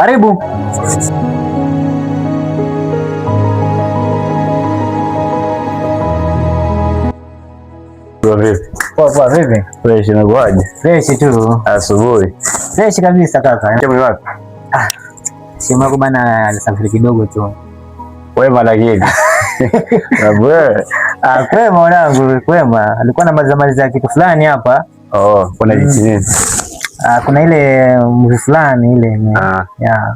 Karibu. Poa, vipi? Fresh na kwaje? Fresh tu. Asubuhi. Fresh kabisa kaka. Chama wapi? Simu yako bana alisafiri kidogo tu. Wema lakini. Kwema mwanangu, kwema. Alikuwa na maliza kitu fulani hapa. Kuna nini? Kuna ile movie fulani ile. Yeah.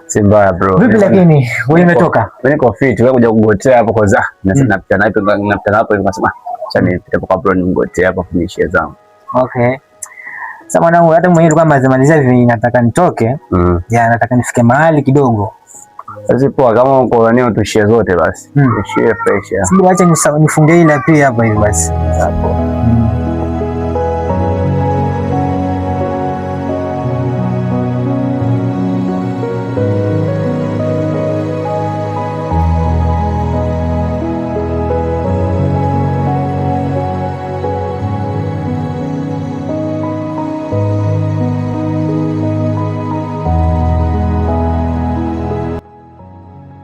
Si mbaya bro. Vipi lakini wewe umetoka? Mimi niko fit, wewe kuja kugotea hapo kwa za. Napita hapo nikasema acha nipite kwa bro nimgotea hapo kunishia zangu. Okay. Sasa mwanangu, hata mwenyewe alikuwa malizia hivi nataka nitoke. Nataka nifike mahali kidogo. Sasa poa, kama uko eneo tushie zote basi. Tushie fresh. Sasa acha nifunge ile pia hapa hivi basi. Hapo.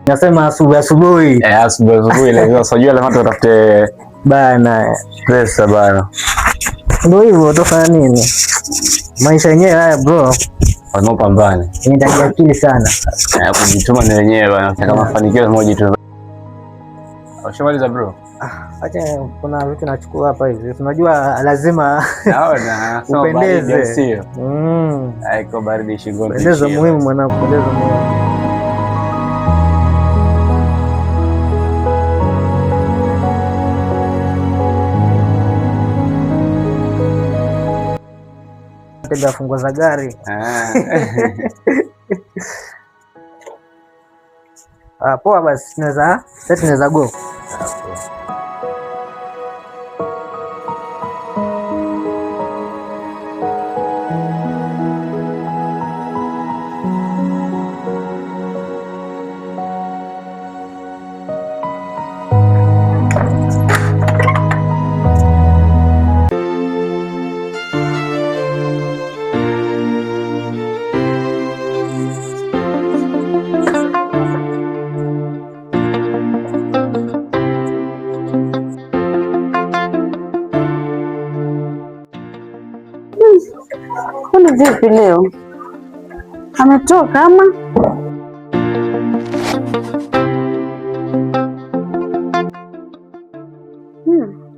Nasema asubuhi. Asubuhi lazima usijue lazima tutafute bana pesa bana. Ndio hivyo utafanya nini? Maisha yenyewe haya bro. Wanapambana. Inahitaji akili sana. Kujituma na wenyewe bana. Kama mafanikio lazima ujitume. Ushamaliza bro? Acha kuna vitu nachukua hapa hivi. Unajua lazima naona upendeze. Sio. Haiko baridi shingoni. Pendeza muhimu mwanangu, pendeza muhimu. Tega funguo za gari. Poa basi, tunaweza go. Kwani vipi leo? Ametoka ama?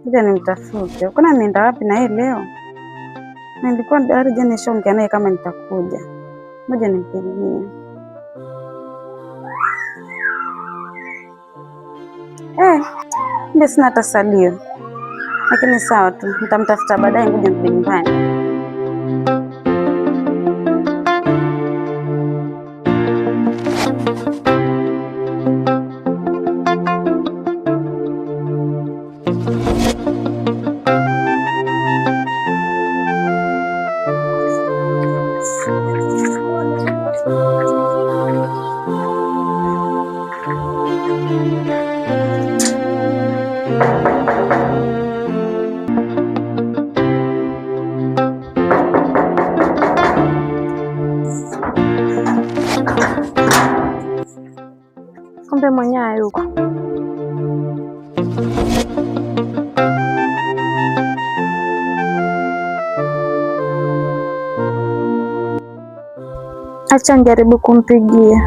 Ngoja nimtafute. Kwani ameenda wapi na yeye leo? Nilikuwa tayari jana nishaongea naye kama nitakuja. Ngoja nimpigie. Ndio sina hata salio. Lakini sawa tu, nitamtafuta baadaye, ngoja nirudi nyumbani. Kumbe mwenyewe hayuko. Acha njaribu kumpigia.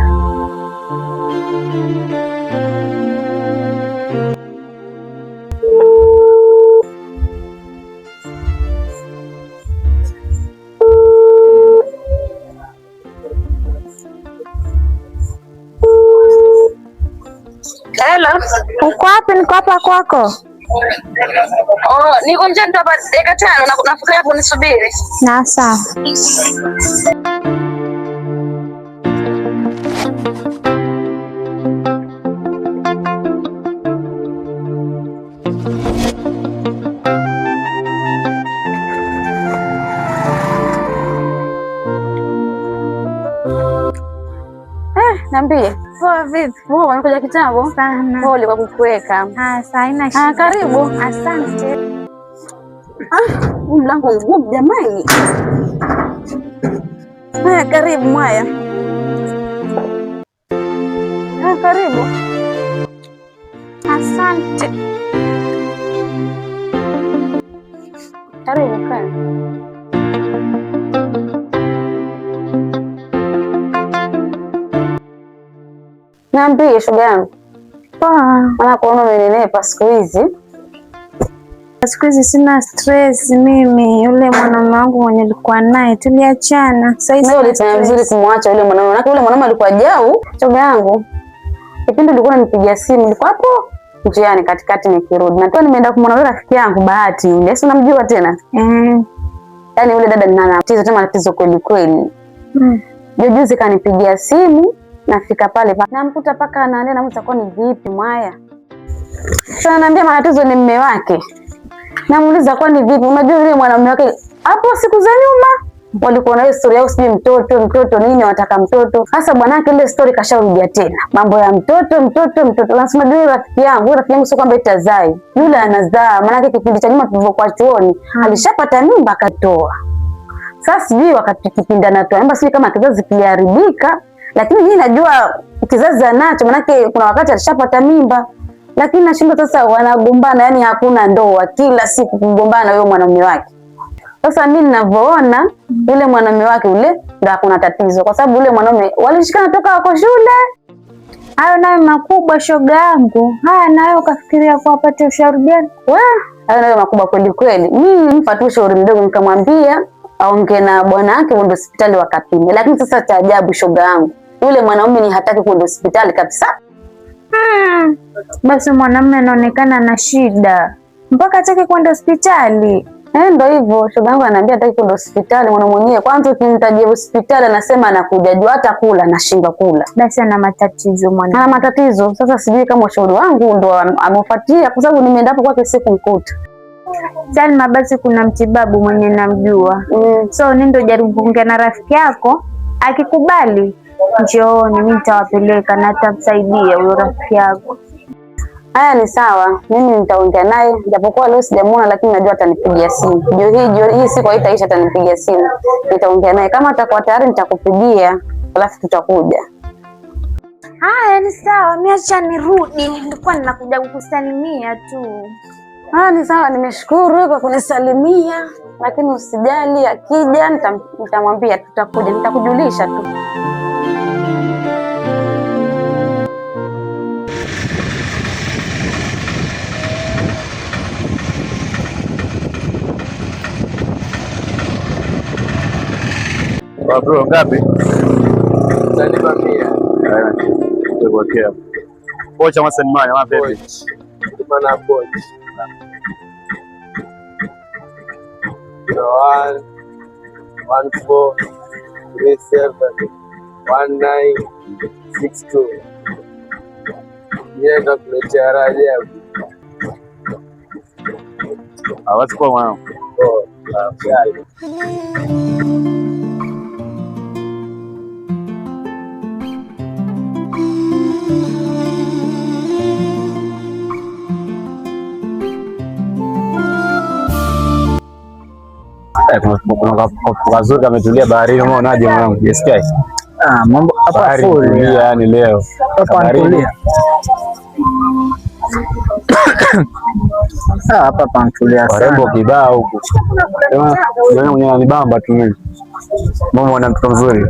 Hello. Uko wapi? Niko hapa kwako. Niko nje ndo dakika 5 na nafuka hapo nisubiri. Na sawa. Niambie. Poa vipi? Poa, unakuja kitambo? Sana. Pole kwa kukuweka. Sasa haina shida. Karibu. Asante. Mlango mgumu jamani. Karibu Mwaya. Asante. Karibu kaa. Niambie shoga yangu. Maana kuona umenenepa siku hizi. Siku hizi sina stress mimi. Yule mwanaume wangu mwenye nilikuwa naye tuliachana. Sasa hivi ulifanya vizuri kumwacha yule mwanaume. Maana yule mwanaume alikuwa jau. Shoga yangu. Kipindi ulikuwa unanipigia simu nilikuwa hapo njiani katikati nikirudi. Na nimeenda kumwona yule rafiki yangu Bahati yule. Si unamjua tena? Yaani yule dada nina tatizo kweli kweli. Juzi kanipigia simu. Nafika pale namkuta paka anaanza namuuliza kwa ni vipi mwaya. Sasa ananiambia matatizo ni mume wake. Namuuliza kwa ni vipi? Unajua yule mwanamume wake hapo siku za nyuma walikuwa na hiyo story yao sijui mtoto nini wanataka mtoto. Sasa bwanake ile story kasharudia tena. Mambo ya mtoto. Nasema yule rafiki yangu sio kwamba itazai. Yule anazaa. Maana kipindi cha nyuma tulivyokuwa chuoni alishapata mimba akatoa. Sasa sijui wakati kipindi anatoa mimba sijui kama kizazi kiliharibika. Lakini mimi najua kizazi anacho manake kuna wakati alishapata mimba. Lakini nashinda sasa wanagombana yani hakuna ndoa kila siku kugombana yule mwanamume wake. Sasa mimi ninavyoona yule mwanamume wake ule ndio hakuna tatizo kwa sababu yule mwanamume walishikana toka wako shule. Hayo nayo makubwa shoga yangu. Haya nayo ukafikiria kuwapata ushauri gani? Hayo nayo makubwa kweli kweli. Mimi nimpa tu ushauri mdogo nikamwambia aongee na bwana wake uende hospitali wakapime. Lakini sasa cha ajabu shoga yangu. Yule mwanaume ni hataki kwenda hospitali kabisa. Basi mwanamume anaonekana na shida. Mpaka hataki kwenda hospitali. Ndio hivyo, shoga yangu ananiambia hataki kwenda hospitali mwanaume mwenyewe. Kwanza ukimtajia hospitali anasema anakuja juu hata kula anashindwa kula. Basi ana matatizo mwanamume. Ana matatizo. Sasa sijui kama ushauri wangu ndo amefuatia kwa sababu nimeenda hapo kwake siku mkuta. Salma basi kuna mtibabu mwenye namjua. So ndio jaribu kuongea na rafiki yako. Akikubali njooni mimi nitawapeleka na atamsaidia huyo rafiki yako. Haya ni sawa. Mimi nitaongea naye japokuwa leo sijamuona lakini najua atanipigia simu. Hii siku haitaisha atanipigia simu. Nitaongea naye kama atakuwa tayari nitakupigia alafu tutakuja. Haya ni sawa. Mimi acha nirudi. Nilikuwa ninakuja kukusalimia tu. Ni sawa nimeshukuru kwa kunisalimia lakini usijali akija nitamwambia tutakuja nitakujulisha tu. Bro, ngapi? Nalipa 100. Tuwekea. Pocha Hassan Maya, mapepe. Mana pocha. 01 14 37 1962. Yeye ndo kuletea Rajabu. Hawezi kwa mwanangu. Kuna wazuri kametulia baharini, unaonaje mwanangu? Jisikia? Mambo hapa full yani leo. Hapa tulia. Hapa pantulia sana. Warembo kibao huku. Sema mwenye anibamba tu mimi. Mama ana mtoto mzuri.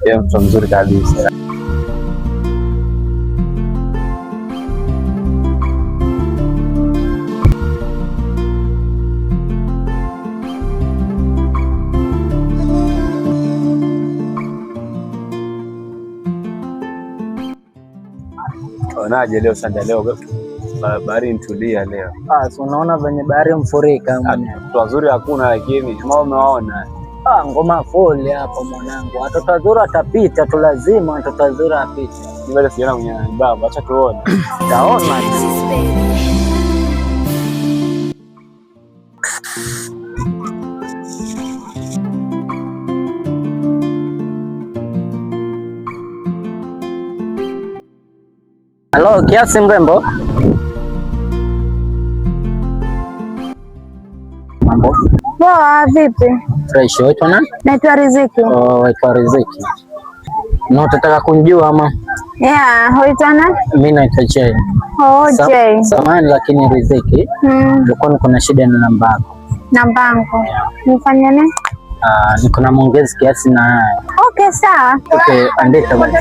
Yeye mtoto mzuri kabisa. Unaje leo sanda leo bahari nitulia leo. So unaona venye bahari mfurika mwenyewe. Watu wazuri hakuna lakini kama umewaona. Ngoma full hapo mwanangu. Watoto wazuri atapita tu lazima watoto wazuri apite. Ni wale siona mwenye baba acha tuone. Taona. Halo, kiasi mrembo? Mambo? Poa, vipi? Fresh, waitwa nani? Naitwa Riziki. Waitwa Riziki. Na utataka kunijua ama? Yeah, huitwa nani? Mimi naitwa Jay. Oh, Jay. Samahani lakini Riziki, nilikuwa niko na shida na namba yako. Namba yangu. Nifanye nini? Niko na maongezi kiasi na. Okay, sawa. Okay, andika basi.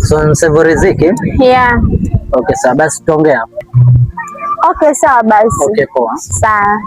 So msevo Riziki? Yeah. Okay, sawa basi tuongea. Okay, sawa basi. Okay, poa. Sawa.